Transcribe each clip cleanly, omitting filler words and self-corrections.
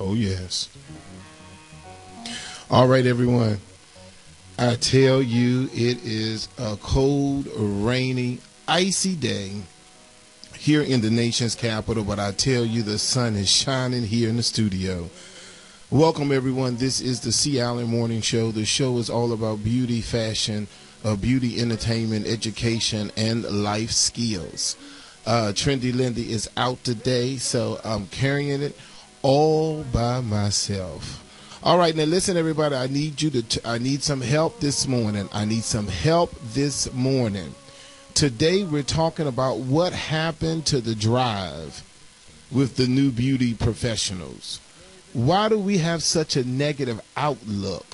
Oh, yes. All right, everyone. I tell you, it is a cold, rainy, icy day here in the nation's capital, but I tell you, the sun is shining here in the studio. Welcome, everyone. This is the C. Allen Morning Show. The show is all about beauty, fashion, beauty, entertainment, education, and life skills. Trendy Lindy is out today, so I'm carrying it all by myself. All right, now listen, everybody. I need some help this morning. Today we're talking about what happened to the drive with the new beauty professionals. Why do we have such a negative outlook?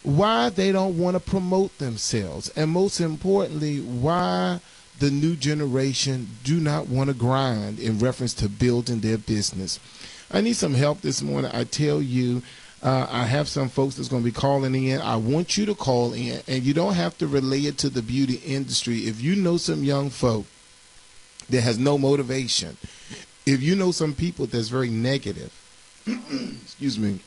Why they don't want to promote themselves? And most importantly, why the new generation do not want to grind in reference to building their business? I need some help this morning. I tell you, I have some folks that's going to be calling in. I want you to call in, and you don't have to relay it to the beauty industry. If you know some young folk that has no motivation, if you know some people that's very negative, excuse me,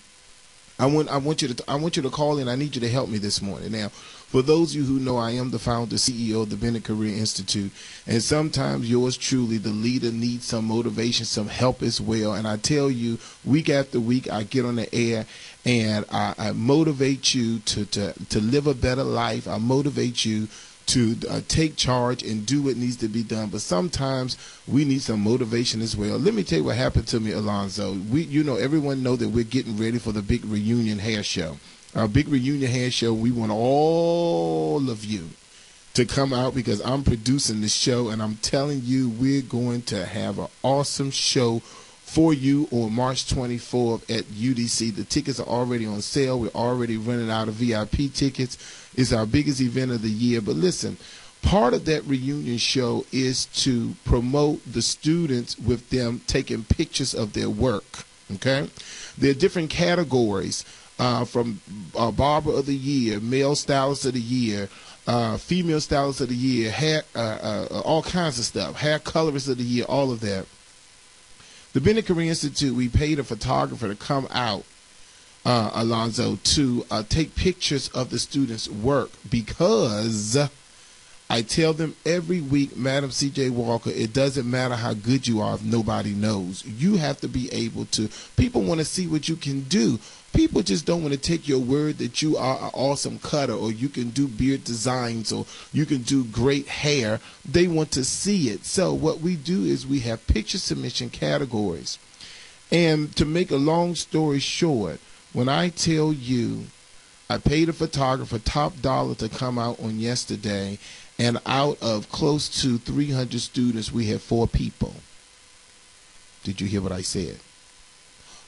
I want you to call in. I need you to help me this morning. Now, for those of you who know, I am the founder, CEO of the Bennett Career Institute, and sometimes yours truly, the leader, needs some motivation, some help as well. And I tell you, week after week, I get on the air and I motivate you to live a better life. I motivate you to take charge and do what needs to be done. But sometimes we need some motivation as well. Let me tell you what happened to me, Alonzo. Everyone know that we're getting ready for the big reunion hair show. Our big reunion hair show, we want all of you to come out because I'm producing the show, and I'm telling you, we're going to have an awesome show for you on March 24th at UDC. The tickets are already on sale. We're already running out of VIP tickets. It's our biggest event of the year. But listen, part of that reunion show is to promote the students with them taking pictures of their work. Okay? There are different categories from Barber of the Year, Male Stylist of the Year, Female Stylist of the Year, hair, all kinds of stuff, Hair Colorist of the Year, all of that. The Bennett Career Institute, we paid a photographer to come out, Alonzo, to take pictures of the students' work because I tell them every week, Madam C.J. Walker, it doesn't matter how good you are if nobody knows. You have to be able to. People want to see what you can do. People just don't want to take your word that you are an awesome cutter or you can do beard designs or you can do great hair. They want to see it. So what we do is we have picture submission categories. And to make a long story short, when I tell you I paid a photographer top dollar to come out on yesterday, and out of close to 300 students, we had 4 people. Did you hear what I said?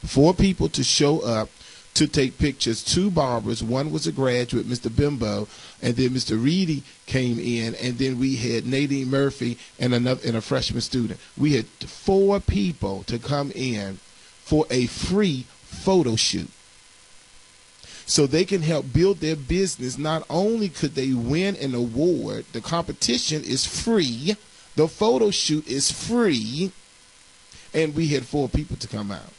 4 people to show up to take pictures. 2 barbers. One was a graduate, Mr. Bimbo, and then Mr. Reedy came in, and then we had Nadine Murphy and a freshman student. We had 4 people to come in for a free photo shoot, so they can help build their business. Not only could they win an award, the competition is free, the photo shoot is free, and we had 4 people to come out.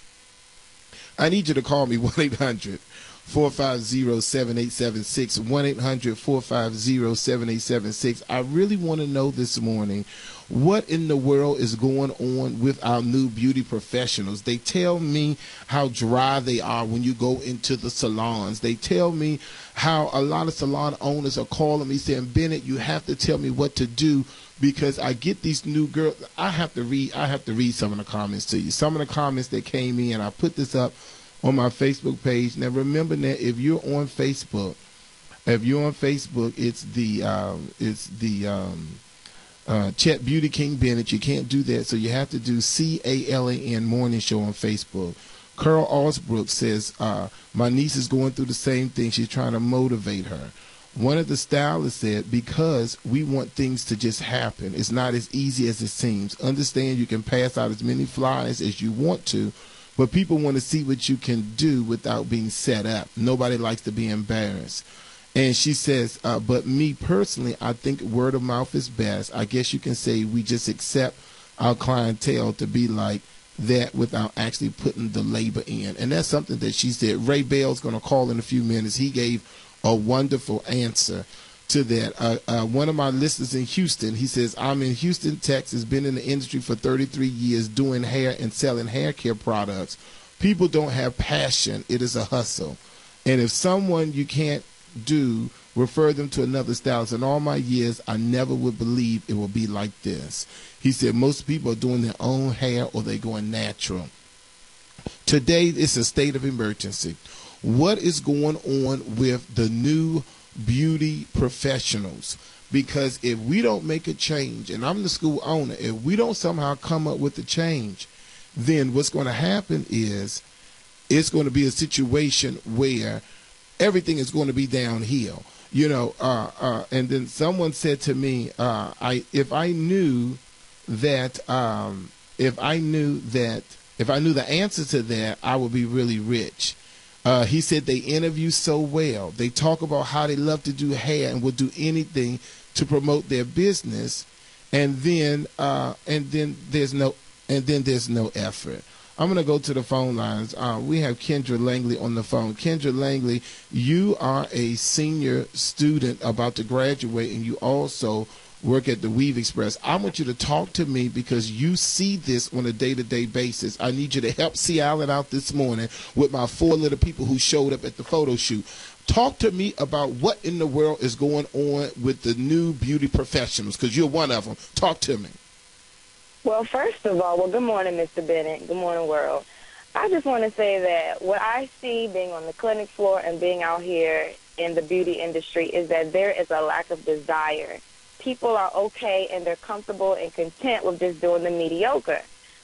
I need you to call me 1-800-450-7876, 1-800-450-7876. I really want to know this morning what in the world is going on with our new beauty professionals. They tell me how dry they are when you go into the salons. They tell me how a lot of salon owners are calling me saying, Bennett, you have to tell me what to do because I get these new girls. I have to read some of the comments to you. Some of the comments that came in, I put this up on my Facebook page. Now remember that if you're on Facebook, it's the Chet Beauty King Bennett. You can't do that, so you have to do CALAN Morning Show on Facebook. Carl Osbrook says, my niece is going through the same thing. She's trying to motivate her. One of the stylists said, because we want things to just happen, it's not as easy as it seems. Understand you can pass out as many flyers as you want to, but people want to see what you can do without being set up. Nobody likes to be embarrassed. And she says, but me personally, I think word of mouth is best. I guess you can say we just accept our clientele to be like that without actually putting the labor in. And that's something that she said. Ray Bell's going to call in a few minutes. He gave a wonderful answer to that. One of my listeners in Houston, he says, I'm in Houston, Texas, been in the industry for 33 years doing hair and selling hair care products. People don't have passion. It is a hustle. And if someone you can't do, refer them to another stylist. In all my years, I never would believe it will be like this. He said most people are doing their own hair or they're going natural. Today, it's a state of emergency. What is going on with the new beauty professionals? Because if we don't make a change, and I'm the school owner, if we don't somehow come up with a change, then what's going to happen is it's going to be a situation where everything is going to be downhill. And then someone said to me, if I knew the answer to that, I would be really rich. He said they interview so well. They talk about how they love to do hair and will do anything to promote their business, and then there's no effort. I'm going to go to the phone lines. We have Kendra Langley on the phone. Kendra Langley, you are a senior student about to graduate, and you also work at the Weave Express. I want you to talk to me because you see this on a day-to-day basis. I need you to help C. Allen out this morning with my 4 little people who showed up at the photo shoot. Talk to me about what in the world is going on with the new beauty professionals, because you're one of them. Talk to me. Well, first of all, good morning, Mr. Bennett. Good morning, world. I just want to say that what I see being on the clinic floor and being out here in the beauty industry is that there is a lack of desire. People are okay and they're comfortable and content with just doing the mediocre.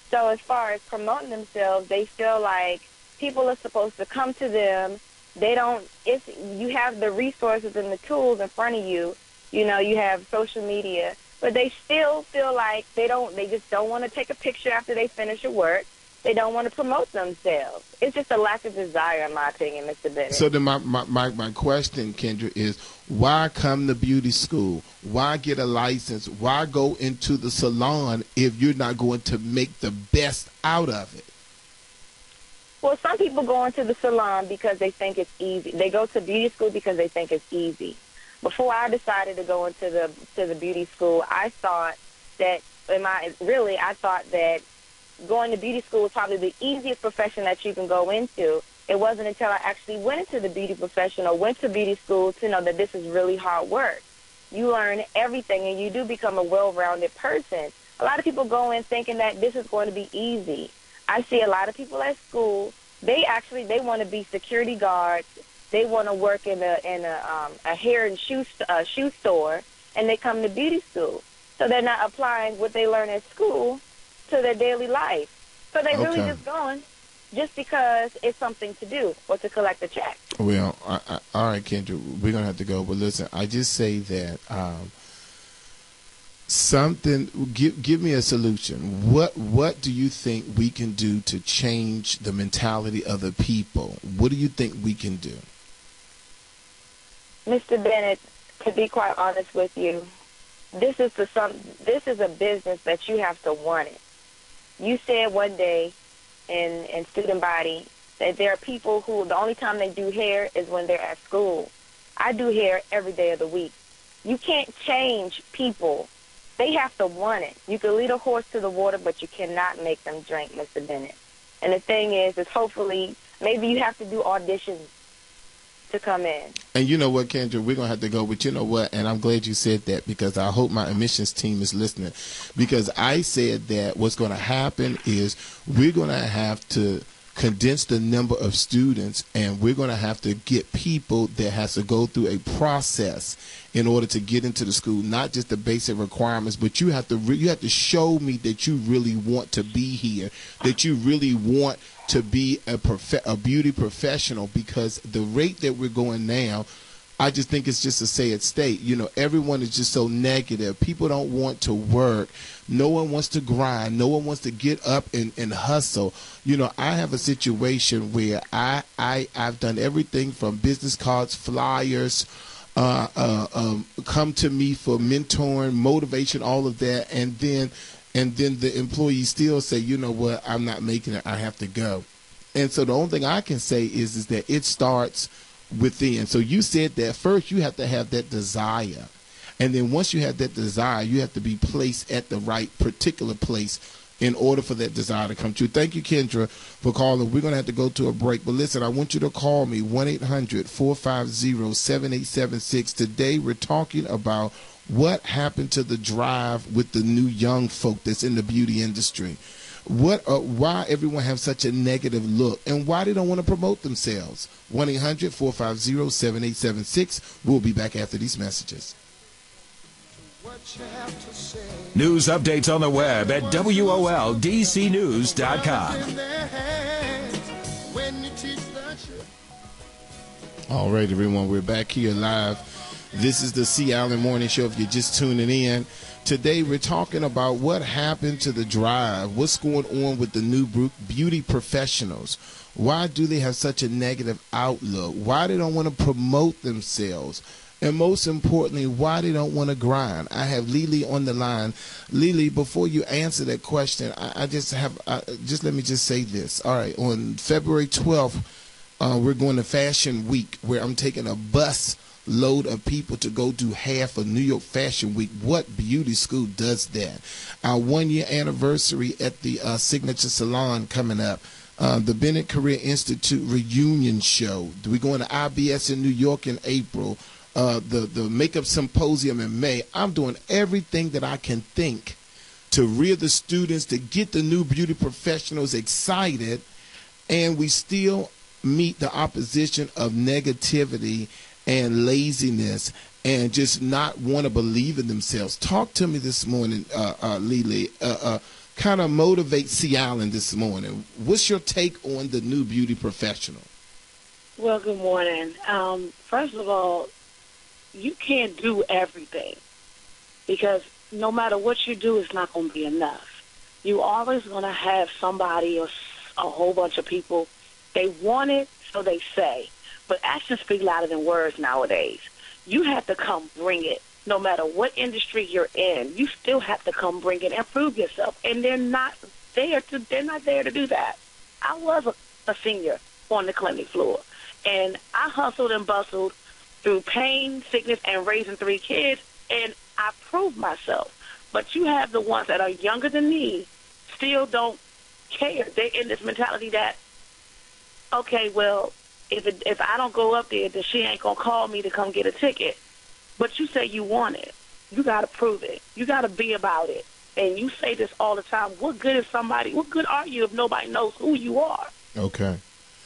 So as far as promoting themselves, they feel like people are supposed to come to them. You have the resources and the tools in front of you. You have social media. But they still feel like they just don't want to take a picture after they finish your work. They don't want to promote themselves. It's just a lack of desire, in my opinion, Mr. Bennett. So then my question, Kendra, is why come to beauty school? Why get a license? Why go into the salon if you're not going to make the best out of it? Well, some people go into the salon because they think it's easy. They go to beauty school because they think it's easy. Before I decided to go into the beauty school, I thought that going to beauty school was probably the easiest profession that you can go into. It wasn't until I actually went into the beauty profession or went to beauty school to know that this is really hard work. You learn everything, and you do become a well-rounded person. A lot of people go in thinking that this is going to be easy. I see a lot of people at school, they want to be security guards. They want to work in a hair and shoe store, and they come to beauty school. So they're not applying what they learn at school to their daily life. So they're really just going just because it's something to do or to collect a check. Well, all right, Kendra, we're going to have to go. But listen, I just say that give me a solution. What do you think we can do to change the mentality of the people? What do you think we can do? Mr. Bennett, to be quite honest with you, this is a business that you have to want it. You said one day in student body that there are people who the only time they do hair is when they're at school. I do hair every day of the week. You can't change people. They have to want it. You can lead a horse to the water, but you cannot make them drink, Mr. Bennett. And the thing is hopefully maybe you have to do auditions to come in. And you know what, Kendra, we're going to have to go, but you know what, and I'm glad you said that because I hope my admissions team is listening, because I said that what's going to happen is we're going to have to condense the number of students, and we're going to have to get people that has to go through a process in order to get into the school, not just the basic requirements, but you have to show me that you really want to be here, that you really want to be a beauty professional, because the rate that we're going now, I just think it's just a sad state. Everyone is just so negative. People don't want to work. No one wants to grind. No one wants to get up and hustle. I have a situation where I've done everything from business cards, flyers, come to me for mentoring, motivation, all of that, and then and then the employees still say, you know what, I'm not making it, I have to go. And so the only thing I can say is that it starts within. So you said that first you have to have that desire. And then once you have that desire, you have to be placed at the right particular place in order for that desire to come true. Thank you, Kendra, for calling. We're going to have to go to a break. But listen, I want you to call me, 1-800-450-7876. Today we're talking about what happened to the drive with the new young folk that's in the beauty industry. Why everyone have such a negative look, and why they don't want to promote themselves. 1-800-450-7876. We'll be back after these messages. News updates on the web at WOLDCnews.com. All right, everyone, we're back here live. This is the C. Allen Morning Show if you're just tuning in. Today we're talking about what happened to the drive, what's going on with the new beauty professionals. Why do they have such a negative outlook? Why they don't want to promote themselves? And most importantly, why they don't want to grind. I have Lily on the line. Lily, before you answer that question, just let me just say this. All right, on February 12th, we're going to Fashion Week, where I'm taking a bus load of people to go do half of New York Fashion Week. What beauty school does that? Our 1-year anniversary at the Signature Salon coming up. The Bennett Career Institute reunion show. We're going to IBS in New York in April. The Makeup Symposium in May. I'm doing everything that I can think to rear the students, to get the new beauty professionals excited, and we still meet the opposition of negativity and laziness and just not want to believe in themselves. Talk to me this morning, Lily. Kind of motivate C. Allen this morning. What's your take on the new beauty professional? Well, good morning. First of all, you can't do everything because no matter what you do, it's not going to be enough. You're always going to have somebody or a whole bunch of people. They want it, so they say. But actions speak louder than words nowadays. You have to come bring it. No matter what industry you're in, you still have to come bring it and prove yourself. And they're not there to do that. I was a senior on the clinic floor, and I hustled and bustled through pain, sickness, and raising 3 kids, and I proved myself. But you have the ones that are younger than me still don't care. They're in this mentality that, okay, well, if I don't go up there, then she ain't going to call me to come get a ticket. But you say you want it. You got to prove it. You got to be about it. And you say this all the time. What good is somebody? What good are you if nobody knows who you are? Okay.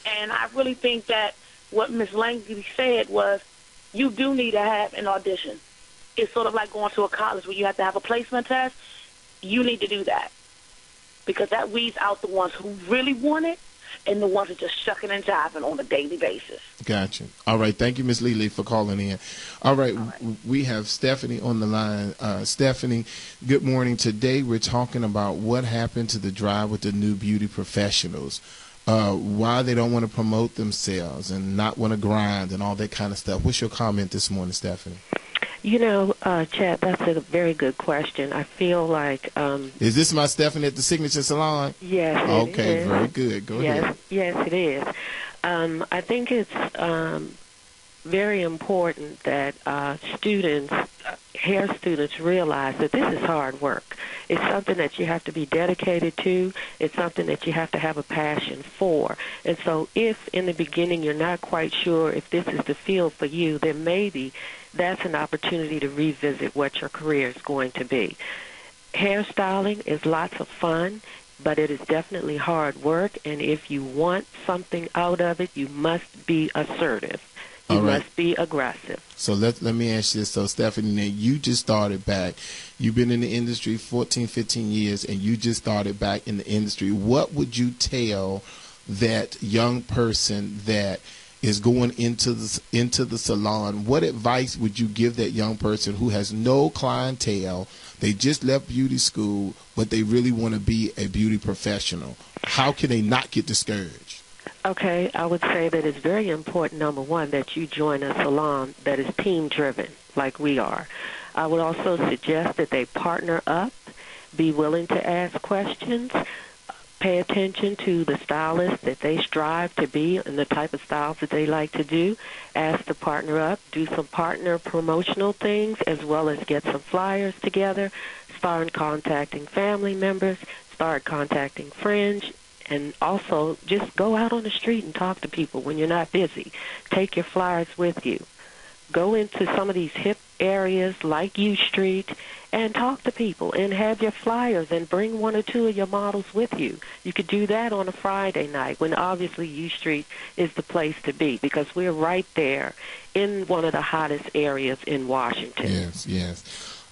And I really think that what Ms. Langley said was, you do need to have an audition. It's sort of like going to a college where you have to have a placement test. You need to do that because that weeds out the ones who really want it and the ones that just shucking and jiving on a daily basis. Gotcha. All right. Thank you, Ms. Lily, for calling in. All right. We have Stephanie on the line. Stephanie, good morning. Today we're talking about what happened to the drive with the new beauty professionals. Why they don't want to promote themselves and not want to grind and all that kind of stuff. What's your comment this morning, Stephanie? You know, Chad, that's a very good question. I feel like... is this my Stephanie at the Signature Salon? Yes, it okay, is. Very good. Go ahead. Yes, it is. I think it's very important that students, hair students, realize that this is hard work. It's something that you have to be dedicated to. It's something that you have to have a passion for. And so if in the beginning you're not quite sure if this is the field for you, then maybe that's an opportunity to revisit what your career is going to be. Hairstyling is lots of fun, but it is definitely hard work. And if you want something out of it, you must be assertive. You must be aggressive. So let me ask you this. So, Stephanie, now you just started back. You've been in the industry 14, 15 years, and you just started back in the industry. What would you tell that young person that is going into the salon? What advice would you give that young person who has no clientele? They just left beauty school, but they really want to be a beauty professional. How can they not get discouraged? Okay, I would say that it's very important, number one, that you join a salon that is team-driven, like we are. I would also suggest that they partner up Be willing to ask questions. Pay attention to the stylists that they strive to be and the type of styles that they like to do. Ask to partner up. Do some partner promotional things as well as get some flyers together. Start contacting family members. Start contacting friends. And also just go out on the street and talk to people when you're not busy. Take your flyers with you. Go into some of these hip areas like U Street and talk to people and have your flyers and bring one or two of your models with you. You could do that on a Friday night when obviously U Street is the place to be because we're right there in one of the hottest areas in Washington. Yes, yes.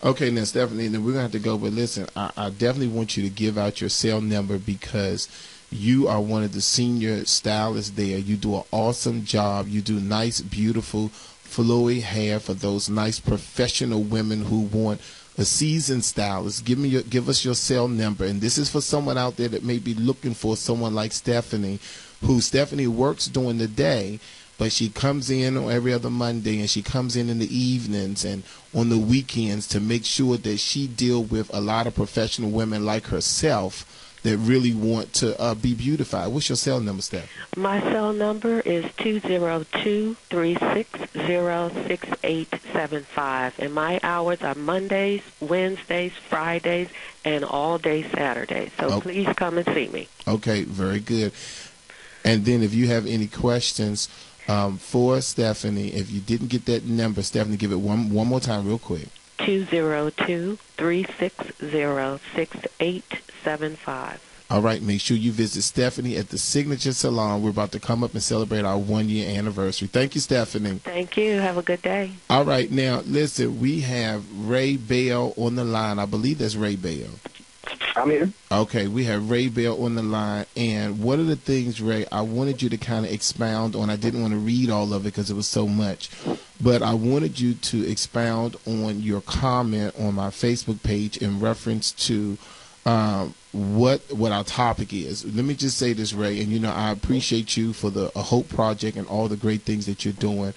Okay, now, Stephanie, then we're going to have to go, but listen, I definitely want you to give out your cell number because you are one of the senior stylists there. You do an awesome job. You do nice, beautiful, flowy hair for those nice professional women who want a seasoned stylist. Give us your cell number, and this is for someone out there that may be looking for someone like Stephanie, who Stephanie works during the day, but she comes in on every other Monday, and she comes in the evenings and on the weekends to make sure that she deal with a lot of professional women like herself that really want to be beautified. What's your cell number, Steph? My cell number is 202-360-6875, and my hours are Mondays, Wednesdays, Fridays, and all day Saturdays. So please come and see me. Okay, very good. And then if you have any questions for Stephanie, if you didn't get that number, Stephanie, give it one more time real quick. 202-360-6875. All right, make sure you visit Stephanie at the Signature Salon. We're about to come up and celebrate our 1-year anniversary. Thank you, Stephanie. Thank you. Have a good day. All right, now, listen, we have Ray Bell on the line. I believe that's Ray Bell. I'm here. Okay, we have Ray Bell on the line, and one of the things, Ray, I wanted you to kind of expound on. I didn't want to read all of it because it was so much, but I wanted you to expound on your comment on my Facebook page in reference to what our topic is. Let me just say this, Ray, and I appreciate you for the Hope Project and all the great things that you're doing.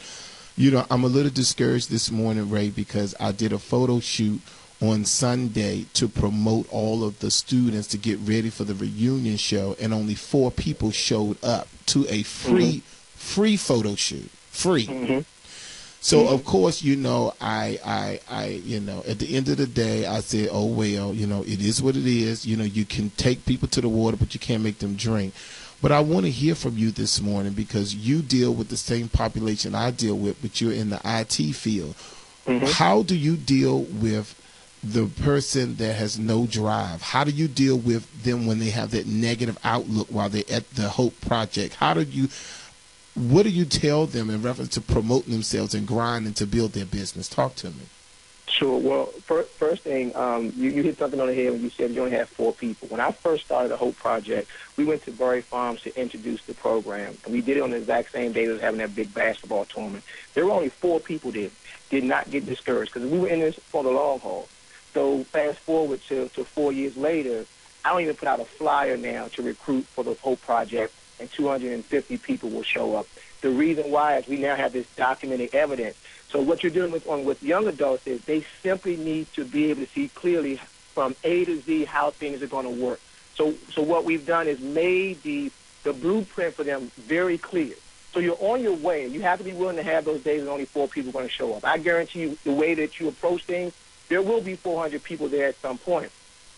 I'm a little discouraged this morning, Ray, because I did a photo shoot on Sunday to promote all of the students to get ready for the reunion show, and only 4 people showed up to a free photo shoot. Free. Mm-hmm. So of course, I at the end of the day, I said, oh well, it is what it is. You can take people to the water, but you can't make them drink. But I want to hear from you this morning because you deal with the same population I deal with, but you're in the IT field. Mm-hmm. How do you deal with the person that has no drive? How do you deal with them when they have that negative outlook while they're at the Hope Project? What do you tell them in reference to promoting themselves and grinding to build their business? Talk to me. Sure. Well, first thing, you hit something on the head when you said you only have 4 people. When I first started the Hope Project, we went to Berry Farms to introduce the program. And we did it on the exact same day as having that big basketball tournament. There were only 4 people there. Did not get discouraged because we were in this for the long haul. So fast forward to 4 years later, I don't even put out a flyer now to recruit for the Hope Project, and 250 people will show up. The reason why is we now have this documented evidence. So what you're doing with young adults is they simply need to be able to see clearly from A to Z how things are going to work. So what we've done is made the blueprint for them very clear. So you're on your way. You have to be willing to have those days when only 4 people are going to show up. I guarantee you the way that you approach things, there will be 400 people there at some point.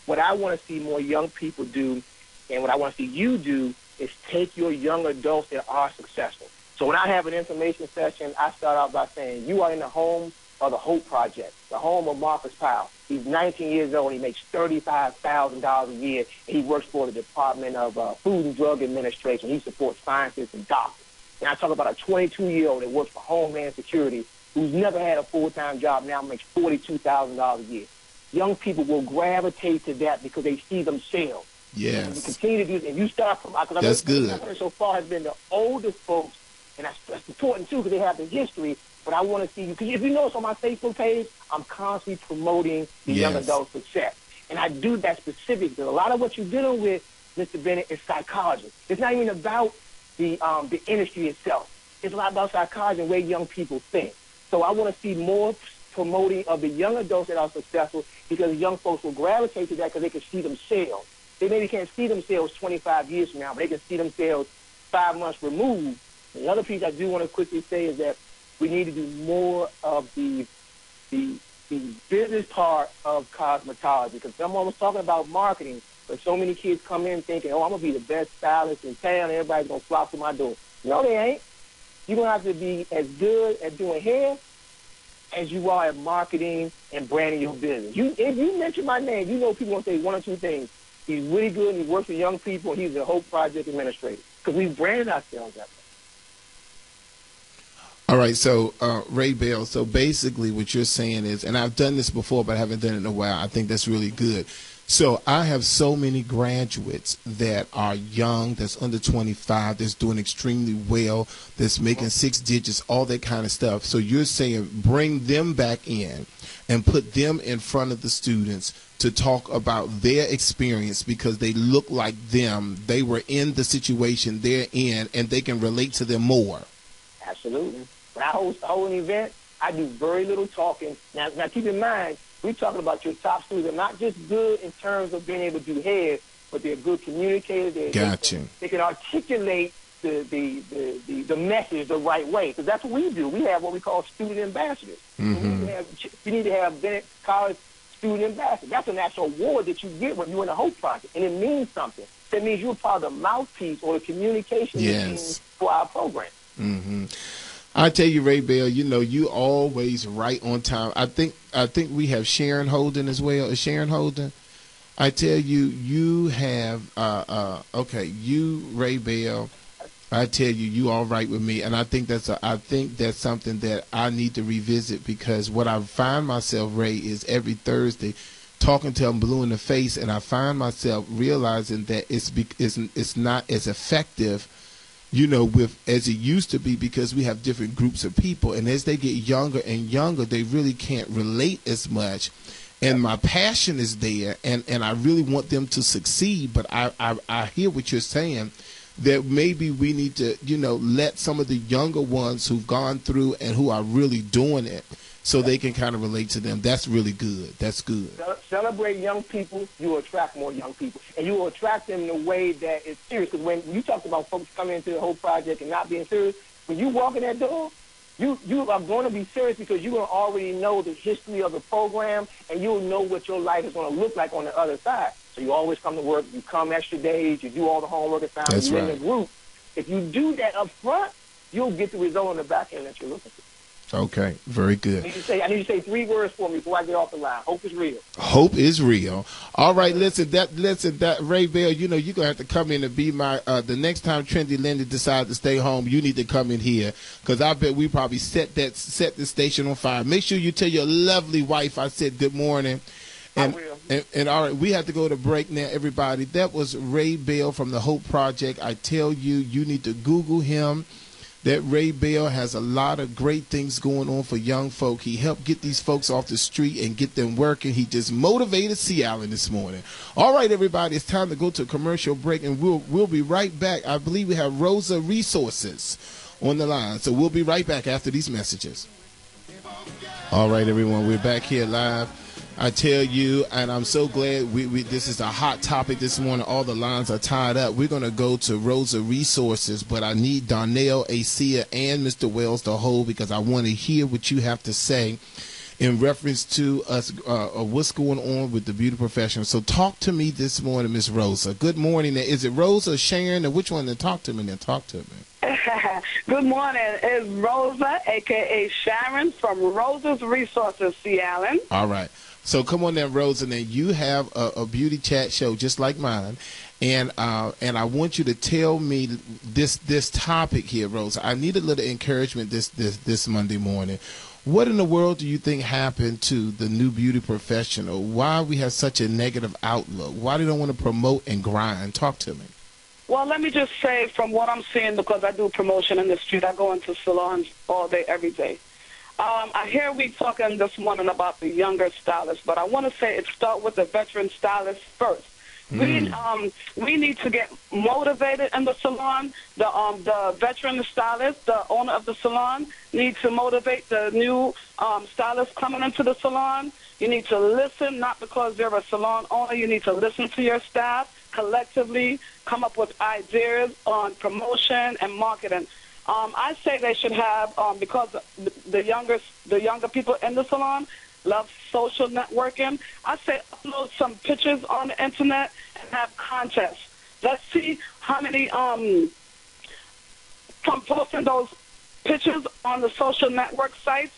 What I want to see more young people do, and what I want to see you do, is take your young adults that are successful. So when I have an information session, I start out by saying, you are in the home of the Hope Project, the home of Marcus Powell. He's 19 years old. He makes $35,000 a year, and he works for the Department of Food and Drug Administration. He supports scientists and doctors. And I talk about a 22-year-old that works for Homeland Security who's never had a full-time job, now makes $42,000 a year. Young people will gravitate to that because they see themselves. Yes. And you continue to do it, and you start from, that's good. What I've heard so far has been the older folks, and that's important too because they have the history. But I want to see you, because if you notice on my Facebook page, I'm constantly promoting the young adult success. And I do that specifically because a lot of what you're dealing with, Mr. Bennett, is psychology. It's not even about the industry itself. It's a lot about psychology and the way young people think. So I want to see more promoting of the young adults that are successful, because young folks will gravitate to that because they can see themselves. They maybe can't see themselves 25 years from now, but they can see themselves 5 months removed. Another piece I do want to quickly say is that we need to do more of the business part of cosmetology, because someone was talking about marketing, but so many kids come in thinking, oh, I'm going to be the best stylist in town, and everybody's going to flock to my door. No, they ain't. You're going to have to be as good at doing hair as you are at marketing and branding your business. If you mention my name, you know people going to say one or two things. He's really good, and he works with young people, and he's a Hope Project administrator, because we've branded ourselves that way. All right, so Ray Bell, so basically what you're saying is, and I've done this before, but I haven't done it in a while. I think that's really good. So I have so many graduates that are young, that's under 25, that's doing extremely well, that's making 6 digits, all that kind of stuff. So you're saying bring them back in and put them in front of the students to talk about their experience, because they look like them. They were in the situation they're in, and they can relate to them more. Absolutely. When I host an event, I do very little talking. Now keep in mind, we're talking about your top students. They're not just good in terms of being able to do hair, but they're good communicators. They can articulate the message the right way, because that's what we do. We have what we call student ambassadors. Mm-hmm. We need to have Bennett College student ambassador. That's an actual award that you get when you're in the Hope Project, and it means something. That means you're part of the mouthpiece or the communication machine for our program. Mm-hmm. I tell you, Ray Bell, you know, you always right on time. I think we have Sharon Holden as well. Is Sharon Holden? I tell you, you have you, Ray Bell. I tell you, you all right with me, and I think that's something that I need to revisit, because what I find myself, Ray, is every Thursday talking to them blue in the face, and I find myself realizing that it's not as effective, you know, as it used to be, because we have different groups of people, and as they get younger and younger, they really can't relate as much. And my passion is there, and I really want them to succeed. But I hear what you're saying, that maybe we need to, you know, let some of the younger ones who've gone through and who are really doing it, so they can kind of relate to them. That's really good. That's good. Celebrate young people, you will attract more young people. And you will attract them in a way that is serious. Because when you talked about folks coming into the whole project and not being serious, when you walk in that door, you are going to be serious, because you're going to already know the history of the program, and you'll know what your life is going to look like on the other side. So you always come to work, you come extra days, you do all the homework assignments, you're in the group. If you do that up front, you'll get the result on the back end that you're looking for. Okay, very good. I need you to say 3 words for me before I get off the line. Hope is real. Hope is real. All right, listen, that Ray Bell, you know, you're going to have to come in and be my, the next time Trendy Lindy decides to stay home, you need to come in here, because I bet we probably set the station on fire. Make sure you tell your lovely wife I said good morning. And, I will. And all right, we have to go to break now, everybody. That was Ray Bell from the Hope Project. I tell you, you need to Google him. That Ray Bell has a lot of great things going on for young folk. He helped get these folks off the street and get them working. He just motivated Sea Island this morning. All right, everybody, it's time to go to a commercial break, and we'll be right back. I believe we have Rosa Resources on the line, so we'll be right back after these messages. All right, everyone, we're back here live. I tell you, and I'm so glad this is a hot topic this morning. All the lines are tied up. We're going to go to Rosa Resources, but I need Darnell, Acia, and Mr. Wells to hold, because I want to hear what you have to say in reference to us, what's going on with the beauty professional. So talk to me this morning, Miss Rosa. Good morning. Is it Rosa or Sharon, or which one? Then talk to me. Good morning. It's Rosa, a.k.a. Sharon, from Rosa's Resources, Sea Island. All right. So come on then, Rosa. Now you have a beauty chat show just like mine, and I want you to tell me this topic here, Rosa. I need a little encouragement this Monday morning. What in the world do you think happened to the new beauty professional? Why we have such a negative outlook? Why they don't want to promote and grind? Talk to me. Well, let me just say, from what I'm seeing, because I do promotion in the street, I go into salons all day, every day. I hear we talking this morning about the younger stylists, but I want to say it start with the veteran stylists first. We need to get motivated in the salon. The veteran stylist, the owner of the salon, needs to motivate the new stylists coming into the salon. You need to listen, not because you're a salon owner. You need to listen to your staff collectively, come up with ideas on promotion and marketing. I say they should have, because the younger people in the salon love social networking, I say upload some pictures on the internet and have contests. Let's see how many, from posting those pictures on the social network sites,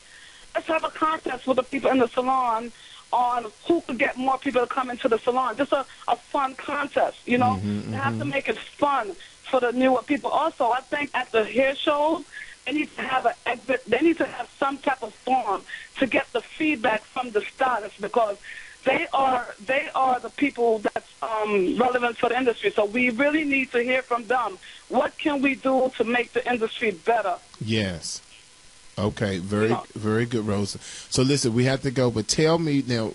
let's have a contest with the people in the salon on who could get more people to come into the salon. Just a fun contest, you know. They have to make it fun for the newer people. Also, I think at the hair shows, they need to have an exit. They need to have some type of form to get the feedback from the stylists, because they are the people that's relevant for the industry. So we really need to hear from them. What can we do to make the industry better? Yes. Okay, very good, Rosa. So listen, we have to go, but tell me now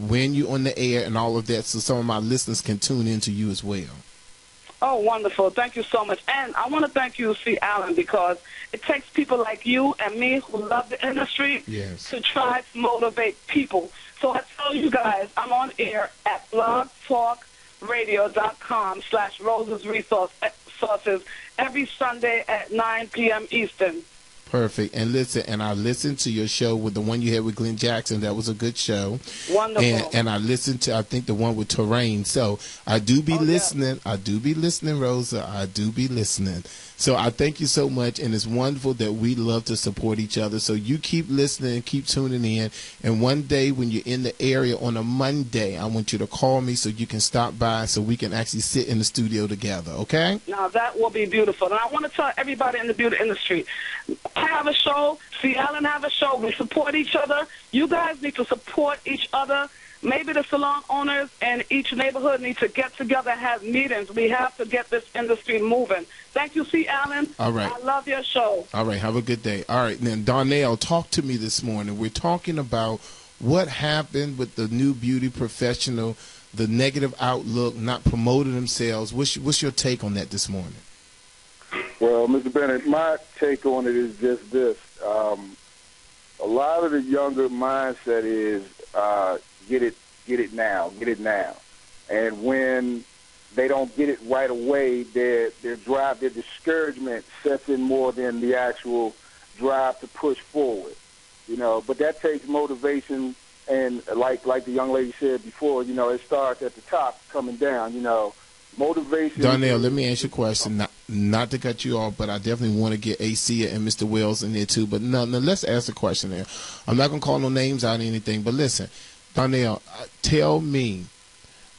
when you're on the air and all of that, so some of my listeners can tune into you as well. Oh, wonderful. Thank you so much. And I want to thank you, C. Allen, because it takes people like you and me who love the industry to try to motivate people. So I tell you guys, I'm on air at blogtalkradio.com/Roses Resources every Sunday at 9 p.m. Eastern. Perfect. And listen, and I listened to your show with the one you had with Glenn Jackson. That was a good show. Wonderful. And I listened to, I think, the one with Terrain. So I do be listening. Yeah. I do be listening, Rosa. I do be listening. So I thank you so much. And it's wonderful that we love to support each other. So you keep listening, keep tuning in. And one day when you're in the area on a Monday, I want you to call me so you can stop by so we can actually sit in the studio together. Okay? Now, that will be beautiful. And I want to tell everybody in the beauty industry, I have a show, C. Allen have a show. We support each other. You guys need to support each other. Maybe the salon owners in each neighborhood need to get together and have meetings. We have to get this industry moving. Thank you, C. Allen. All right. I love your show. All right. Have a good day. All right. Then, Darnell, talk to me this morning. We're talking about what happened with the new beauty professional, the negative outlook, not promoting themselves. What's your take on that this morning? Well, Mr. Bennett, my take on it is just this. A lot of the younger mindset is get it now. And when they don't get it right away, their drive, their discouragement sets in more than the actual drive to push forward. You know, but that takes motivation, and like the young lady said before, you know, it starts at the top coming down, you know. Motivation. Darnell, let me ask you a question. Not to cut you off, but I definitely want to get Acia and Mr. Wells in there too. But no, let's ask a question there. I'm not going to call no names out or anything, but listen, Darnell, tell me,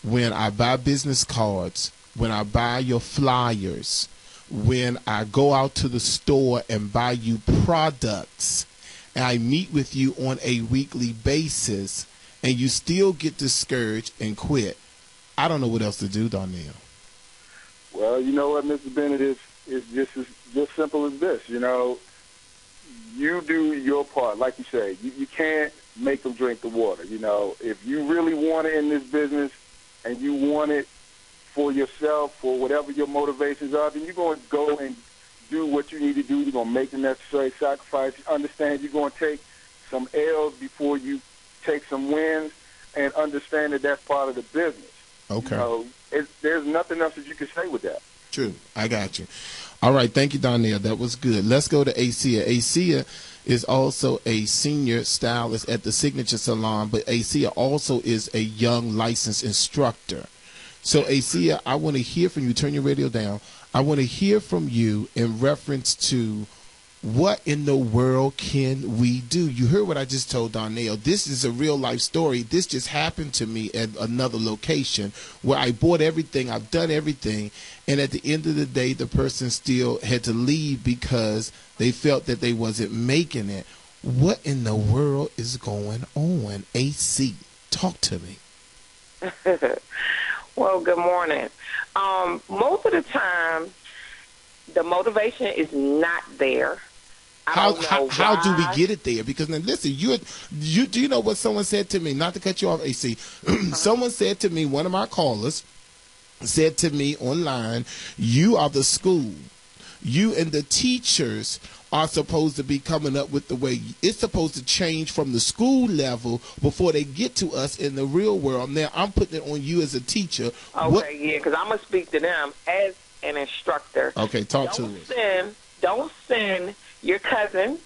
when I buy business cards, when I buy your flyers, when I go out to the store and buy you products, and I meet with you on a weekly basis, and you still get discouraged and quit, I don't know what else to do, Darnell. Well, you know what, Mr. Bennett, it's just simple as this. You know, you do your part. Like you say, you can't make them drink the water. You know, if you really want it in this business and you want it for yourself, for whatever your motivations are, then you're going to go and do what you need to do. You're going to make the necessary sacrifice. Understand you're going to take some L's before you take some wins, and understand that that's part of the business. Okay. You know, there's nothing else that you can say with that. True. I got you. All right. Thank you, Darnell. That was good. Let's go to Acia. Acia is also a senior stylist at the Signature Salon, but Acia also is a young licensed instructor. So, Acia, I want to hear from you. Turn your radio down. I want to hear from you in reference to what in the world can we do? You heard what I just told Darnell. This is a real life story. This just happened to me at another location where I bought everything. I've done everything. And at the end of the day, the person still had to leave because they felt that they wasn't making it. What in the world is going on? AC, talk to me. Well, good morning. Most of the time, the motivation is not there. How do we get it there? Because now listen, you do you know what someone said to me? Not to cut you off, AC. Someone said to me, one of my callers said to me online, "You are the school. You and the teachers are supposed to be coming up with the way it's supposed to change from the school level before they get to us in the real world." Now, I'm putting it on you as a teacher. Okay, yeah, because I'm going to speak to them as an instructor. Okay, talk to us. Don't send your cousin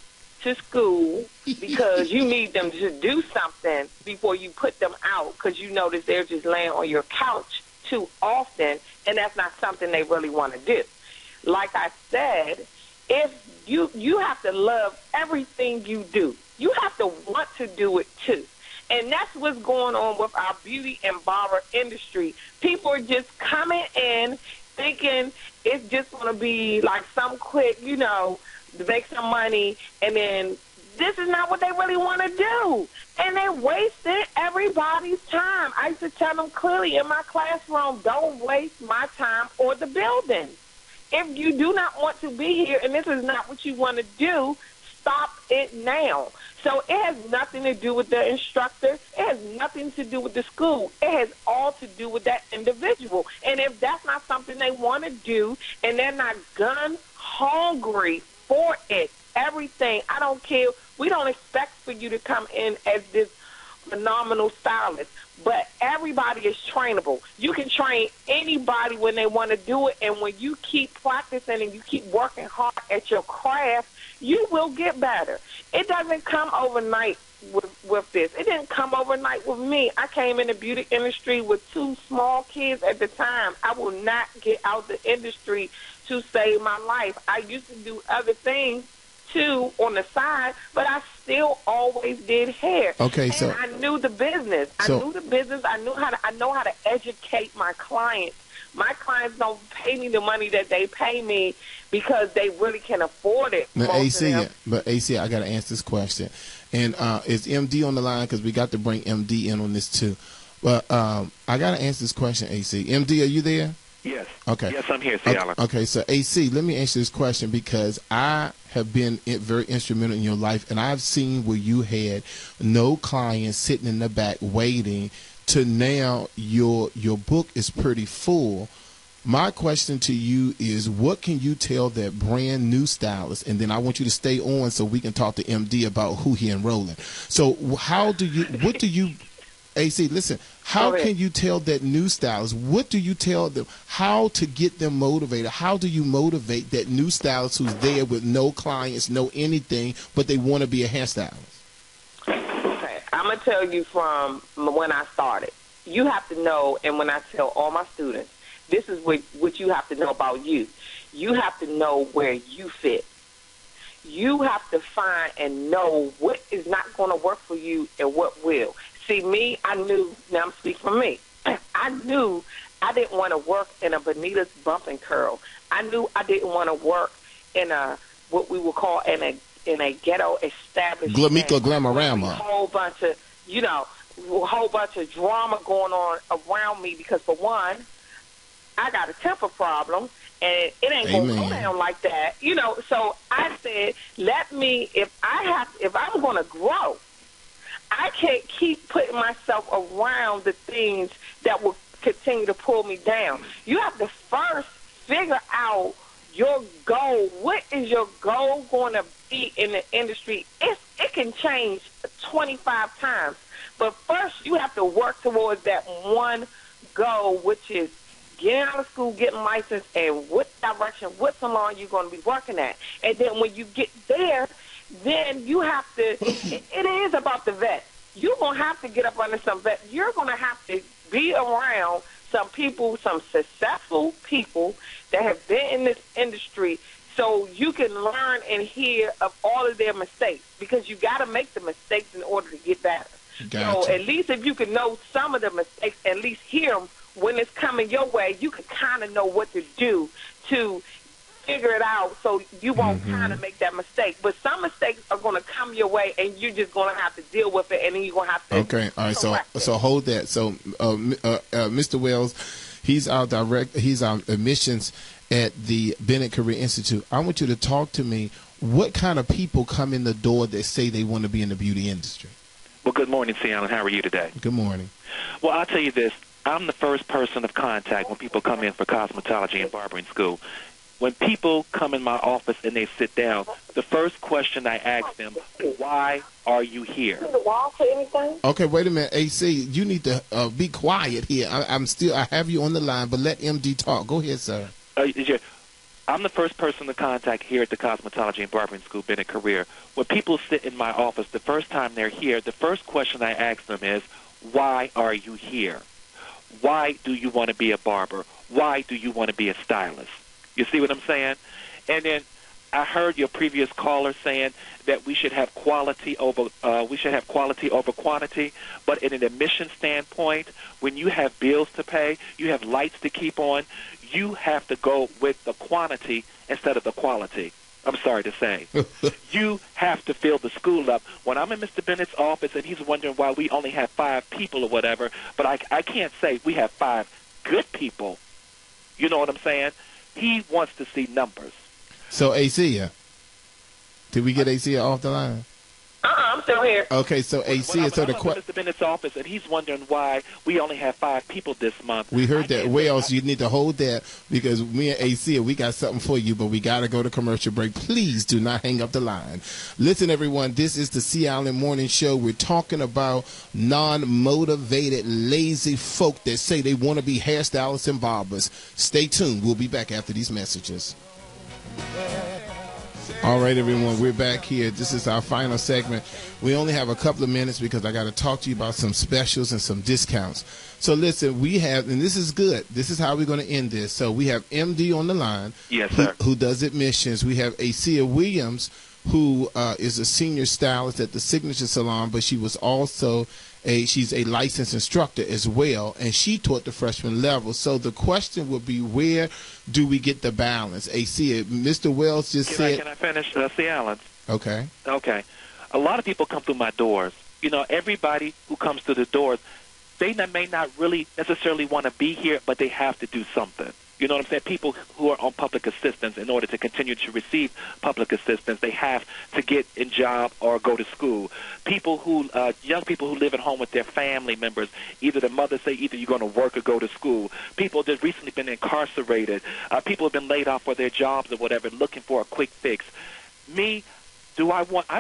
to school because you need them to do something before you put them out, because you notice they're just laying on your couch too often, and that's not something they really want to do. Like I said, if you have to love everything you do. You have to want to do it too. And that's what's going on with our beauty and barber industry. People are just coming in thinking it's just going to be like some quick, to make some money, and then this is not what they really want to do. And they're wasting everybody's time. I used to tell them clearly in my classroom, don't waste my time or the building. If you do not want to be here and this is not what you want to do, stop it now. So it has nothing to do with the instructor. It has nothing to do with the school. It has all to do with that individual. And if that's not something they want to do and they're not gun hungry for it, everything, I don't care. We don't expect for you to come in as this phenomenal stylist, but everybody is trainable. You can train anybody when they want to do it, and when you keep practicing and you keep working hard at your craft, you will get better. It doesn't come overnight with this. It didn't come overnight with me. I came in the beauty industry with 2 small kids at the time. I will not get out the industry to save my life. I used to do other things too on the side, but I still always did hair. Okay, and so I knew the business. I know how to educate my clients. My clients don't pay me the money that they pay me because they really can afford it. But AC, I got to answer this question. And is MD on the line? Because we got to bring MD in on this too. But I got to answer this question, AC. MD, are you there? Yes. Okay. Yes, I'm here, C. Allen. Okay, so AC, let me answer this question because I have been very instrumental in your life, and I've seen where you had no clients sitting in the back waiting to now your book is pretty full. My question to you is, what can you tell that brand new stylist? And then I want you to stay on so we can talk to MD about who he enrolling. So AC, listen, how can you tell that new stylist? What do you tell them? How to get them motivated? How do you motivate that new stylist who's there with no clients, no anything, but they want to be a hairstylist? Okay, I'm going to tell you from when I started. You have to know, and when I tell all my students, this is what you have to know about you. You have to know where you fit. You have to find and know what is not going to work for you and what will. See, me, I knew, now I'm speaking for me, I knew I didn't want to work in a Bonita's Bump and Curl. I knew I didn't want to work in what we would call in a ghetto establishment. Glamika Glamorama. A whole bunch of drama going on around me because, for one, I got a temper problem, and it ain't going to go down like that. So I said, if I'm going to grow, I can't keep putting myself around the things that will continue to pull me down. You have to first figure out your goal. What is your goal going to be in the industry? It can change 25 times. But first, you have to work towards that one goal, which is getting out of school, getting licensed, and what direction, what salon you're going to be working at. And then when you get there, then you have to, it is about the vet. You're going to have to get up under some vet. You're going to have to be around some people, some successful people that have been in this industry so you can learn and hear of all of their mistakes, because you got to make the mistakes in order to get better. Gotcha. So at least if you can know some of the mistakes, at least hear them when it's coming your way, you can kind of know what to do to figure it out so you won't kind of make that mistake. But some mistakes are going to come your way, and you're just going to have to deal with it, and then you're going to have to Okay, all right, so hold that. So Mr. Wells, he's our admissions at the Bennett Career Institute. I want you to talk to me. what kind of people come in the door that say they want to be in the beauty industry? Well, good morning, C. Allen. How are you today? Good morning. Well, I'll tell you this. I'm the first person of contact when people come in for cosmetology and barbering school. When people come in my office and they sit down, the first question I ask them, why are you here? Okay, wait a minute. AC, you need to be quiet here. I have you on the line, but let MD talk. Go ahead, sir. I'm the first person to contact here at the Cosmetology and Barbering School, Bennett Career. When people sit in my office, the first time they're here, the first question I ask them is, why are you here? Why do you want to be a barber? Why do you want to be a stylist? You see what I'm saying? And then I heard your previous caller saying that we should have quality over quantity. But in an admission standpoint, when you have bills to pay, you have lights to keep on, you have to go with the quantity instead of the quality. I'm sorry to say. You have to fill the school up. When I'm in Mr. Bennett's office and he's wondering why we only have 5 people or whatever, but I can't say we have 5 good people. You know what I'm saying? He wants to see numbers. So, AC, did we get AC off the line? I'm still here. Okay, so AC, so the question. Mr. Bennett's office, and he's wondering why we only have 5 people this month. We heard that. Wales, you need to hold that because me and AC, we got something for you, but we got to go to commercial break. Please do not hang up the line. Listen, everyone, this is the C. Allen Morning Show. We're talking about non-motivated, lazy folk that say they want to be hairstylists and barbers. Stay tuned. We'll be back after these messages. All right, everyone, we're back here. This is our final segment. We only have a couple of minutes because I got to talk to you about some specials and some discounts. So listen, we have, and this is good. This is how we're going to end this. So we have MD on the line. Yes, sir. Who does admissions. We have Acia Williams, who is a senior stylist at the Signature Salon, but she was also she's a licensed instructor as well, and she taught the freshman level. So the question would be, where do we get the balance? AC, Mr. Wells just said. Can I finish, C. Allen? Okay. Okay. A lot of people come through my doors. You know, everybody who comes through the doors, they may not really necessarily want to be here, but they have to do something. You know what I'm saying? People who are on public assistance, in order to continue to receive public assistance, they have to get a job or go to school. People who, young people who live at home with their family members, either the mother say either you're going to work or go to school. People that recently been incarcerated. People have been laid off for their jobs or whatever, looking for a quick fix. I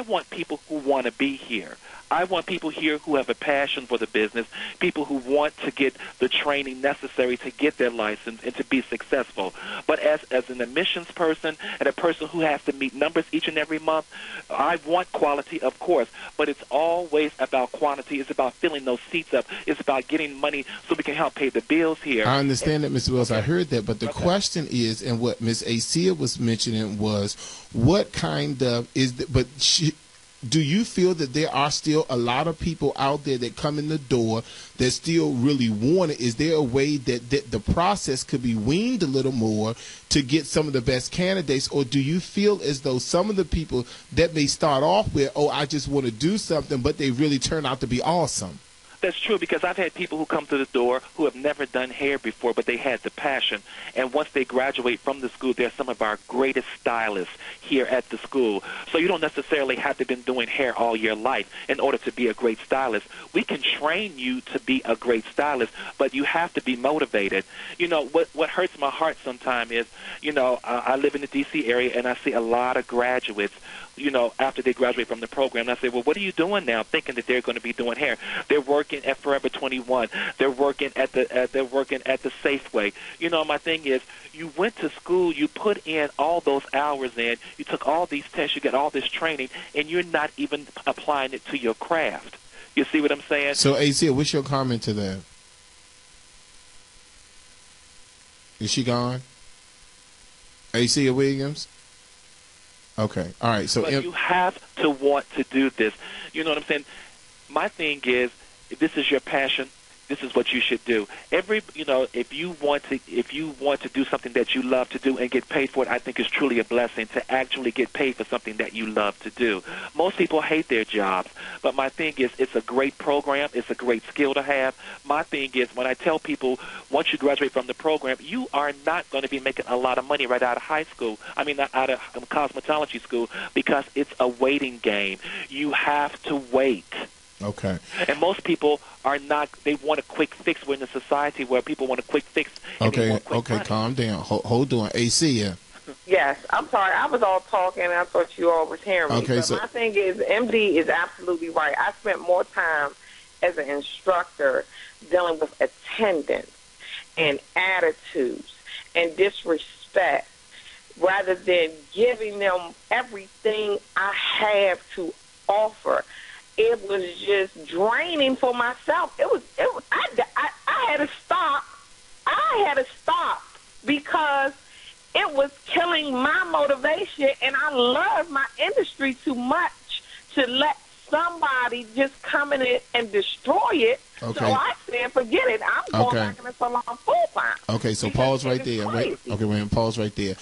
want people who want to be here. I want people here who have a passion for the business, people who want to get the training necessary to get their license and to be successful. But as an admissions person and a person who has to meet numbers each and every month, I want quality, of course, but it's always about quantity. It's about filling those seats up. It's about getting money so we can help pay the bills here. I understand that, Mr. Wells. Okay. I heard that, but the question is, and what Ms. Acia was mentioning was, what kind of do you feel that there are still a lot of people out there that come in the door that still really want it? Is there a way that the process could be weaned a little more to get some of the best candidates? Or do you feel as though some of the people that may start off with, I just want to do something, but they really turn out to be awesome? That's true, because I've had people who come to the door who have never done hair before, but they had the passion. And once they graduate from the school, they're some of our greatest stylists here at the school. So you don't necessarily have to been doing hair all your life in order to be a great stylist. We can train you to be a great stylist, but you have to be motivated. You know, what hurts my heart sometimes is, I live in the D.C. area, and I see a lot of graduates, after they graduate from the program. And I say, well, what are you doing now? Thinking that they're going to be doing hair. They're working at Forever 21. They're working at the Safeway. My thing is, you went to school, you put in all those hours in, you took all these tests, you got all this training, and you're not even applying it to your craft. You see what I'm saying? So, AC, what's your comment to that? Is she gone? AC Williams? Okay. All right. So but you have to want to do this. You know what I'm saying? My thing is, if this is your passion, this is what you should do. If you want to do something that you love to do and get paid for it, I think it's truly a blessing to actually get paid for something that you love to do. Most people hate their jobs, but my thing is, it's a great program. It's a great skill to have. My thing is, when I tell people, once you graduate from the program, you are not going to be making a lot of money right out of high school. I mean, out of cosmetology school, because it's a waiting game. You have to wait. Okay. And most people are not. They want a quick fix. We're in a society where people want a quick fix. And they want quick money. Calm down. Hold on. AC. Yes, I'm sorry. I was all talking, and I thought you all was hearing me. Okay, but so my thing is, MD is absolutely right. I spent more time as an instructor dealing with attendance and attitudes and disrespect rather than giving them everything I have to offer. It was just draining for myself. I had to stop. I had to stop because it was killing my motivation, and I love my industry too much to let somebody just come in it and destroy it. Okay. So I said, forget it. I'm going back in the salon full time. Okay, so pause right there. Wait, pause right there.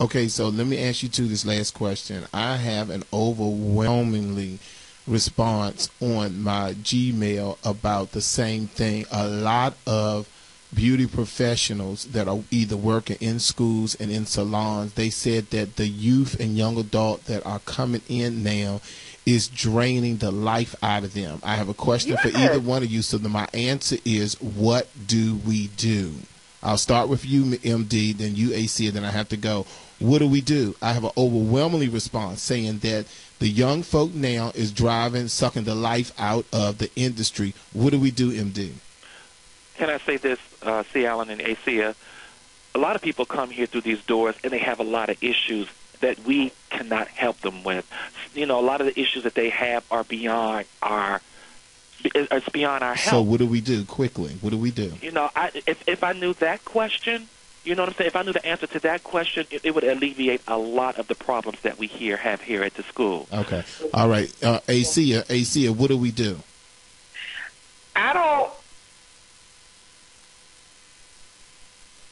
Okay, so let me ask you this last question. I have an overwhelmingly response on my Gmail about the same thing. A lot of beauty professionals that are either working in schools and in salons, they said that the youth and young adult that are coming in now is draining the life out of them. I have a question for either one of you. So my answer is, what do we do? I'll start with you, MD, then you, AC, and then I have to go. What do we do? I have an overwhelmingly response saying that the young folk now is sucking the life out of the industry. What do we do, MD? Can I say this, C. Allen and AC? A lot of people come here through these doors, and they have a lot of issues that we cannot help them with. A lot of the issues that they have are beyond our help. So what do we do quickly? What do we do? If I knew that question, you know what I'm saying? If I knew the answer to that question, it would alleviate a lot of the problems that we have here at the school. Okay. All right. AC, what do we do? I don't.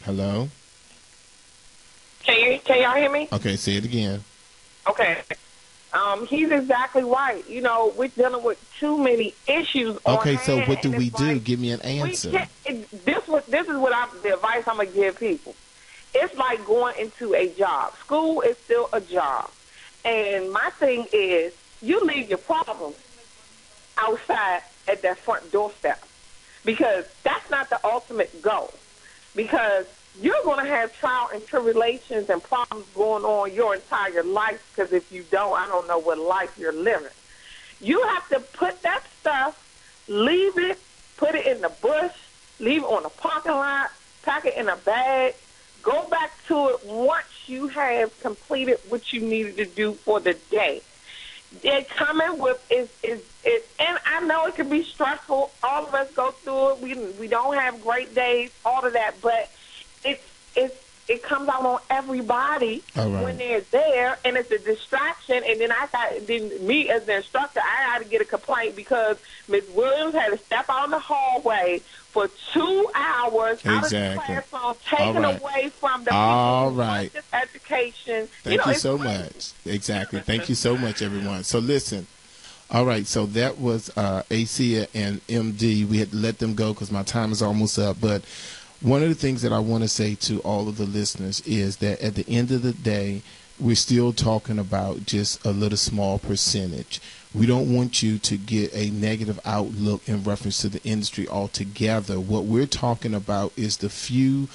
Hello? Can y'all hear me? Okay, say it again. Okay. He's exactly right. We're dealing with too many issues. Okay, so what do we do? Give me an answer. This is what the advice I'm gonna give people. It's like going into a job. School is still a job, and my thing is, you leave your problems outside at that front doorstep, because that's not the ultimate goal. Because you're going to have trial and tribulations and problems going on your entire life, because if you don't, I don't know what life you're living. You have to put that stuff, leave it, put it in the bush, leave it on the parking lot, pack it in a bag, go back to it once you have completed what you needed to do for the day. They're coming with is and I know it can be stressful. All of us go through it. We don't have great days, all of that, but it comes out on everybody when they're there, and it's a distraction. And then me as the instructor, I had to get a complaint because Ms. Williams had to step out in the hallway for 2 hours out of the classroom, taken away from the people education. Thank you so much. Exactly. Thank you so much, everyone. So listen. All right, so that was AC and MD. We had to let them go because my time is almost up, but one of the things that I want to say to all of the listeners is that at the end of the day, we're still talking about just a little small percentage. We don't want you to get a negative outlook in reference to the industry altogether. What we're talking about is the few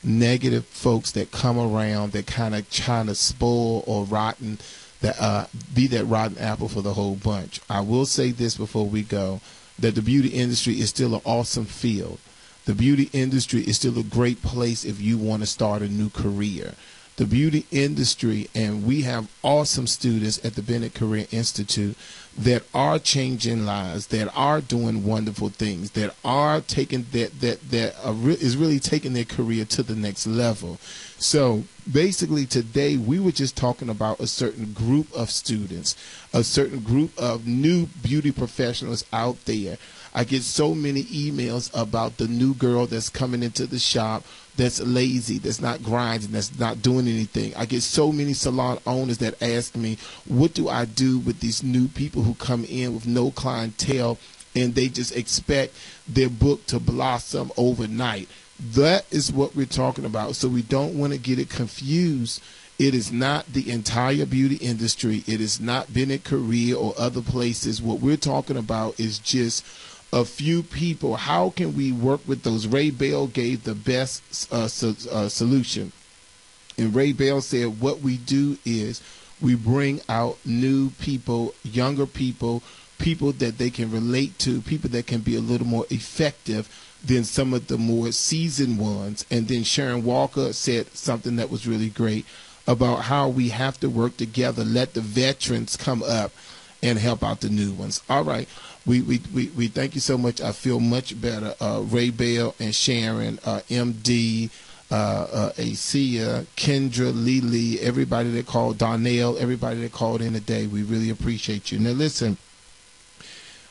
negative folks that come around that kind of trying to spoil or rotten, that be that rotten apple for the whole bunch. I will say this before we go, that the beauty industry is still an awesome field. The beauty industry is still a great place if you want to start a new career. The beauty industry, and we have awesome students at the Bennett Career Institute that are changing lives, that are doing wonderful things, that are taking is really taking their career to the next level. So basically today we were just talking about a certain group of students, a certain group of new beauty professionals out there. I get so many emails about the new girl that's coming into the shop that's lazy, that's not grinding, that's not doing anything. I get so many salon owners that ask me, what do I do with these new people who come in with no clientele and they just expect their book to blossom overnight? That is what we're talking about. So we don't want to get it confused. It is not the entire beauty industry. It is not Bennett Korea or other places. What we're talking about is just a few people. How can we work with those? Ray Bell gave the best solution. And Ray Bell said what we do is we bring out new people, younger people, people that they can relate to, people that can be a little more effective than some of the more seasoned ones. And then Sharon Walker said something that was really great about how we have to work together, let the veterans come up and help out the new ones. All right. We thank you so much. I feel much better. Ray Bell and Sharon, MD, Acia, Kendra, Lily, everybody that called, Donnell, everybody that called in today. We really appreciate you. Now listen,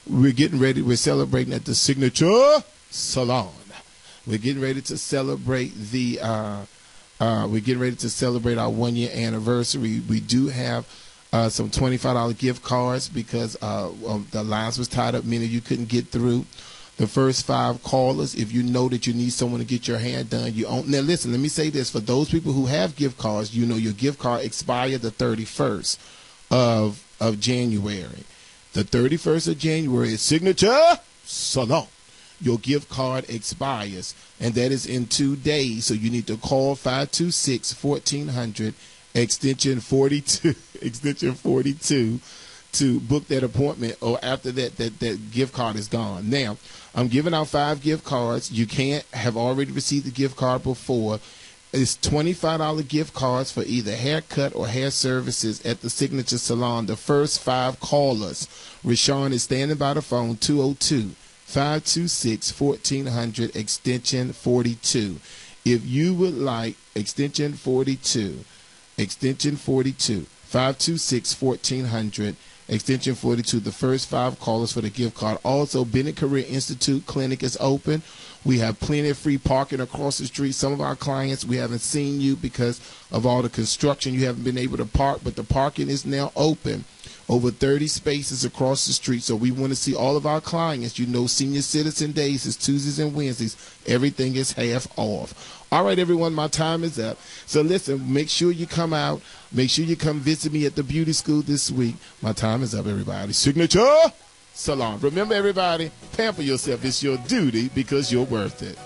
we're getting ready. We're celebrating at the Signature Salon. We're getting ready to celebrate our 1 year anniversary. We do have some $25 gift cards because the lines was tied up, meaning you couldn't get through. The first 5 callers, if you know that you need someone to get your hair done, you own. Now listen, let me say this. For those people who have gift cards, you know your gift card expired the 31st of January. The 31st of January is Signature Salon. Your gift card expires, and that is in 2 days. So you need to call 526-1400, extension 42, extension 42, to book that appointment, or after that gift card is gone. Now, I'm giving out 5 gift cards. You can't have already received the gift card before. It's $25 gift cards for either haircut or hair services at the Signature Salon. The first 5 callers, Rashawn is standing by the phone, 202-526-1400, extension 42. If you would like extension 42, 526-1400, extension 42, the first 5 callers for the gift card. Also, Bennett Career Institute Clinic is open. We have plenty of free parking across the street. Some of our clients, we haven't seen you because of all the construction. You haven't been able to park, but the parking is now open. Over 30 spaces across the street. So we want to see all of our clients. You know, Senior Citizen Days is Tuesdays and Wednesdays. Everything is half off. All right, everyone, my time is up. So listen, make sure you come out. Make sure you come visit me at the beauty school this week. My time is up, everybody. Signature Salon. Remember, everybody, pamper yourself. It's your duty because you're worth it.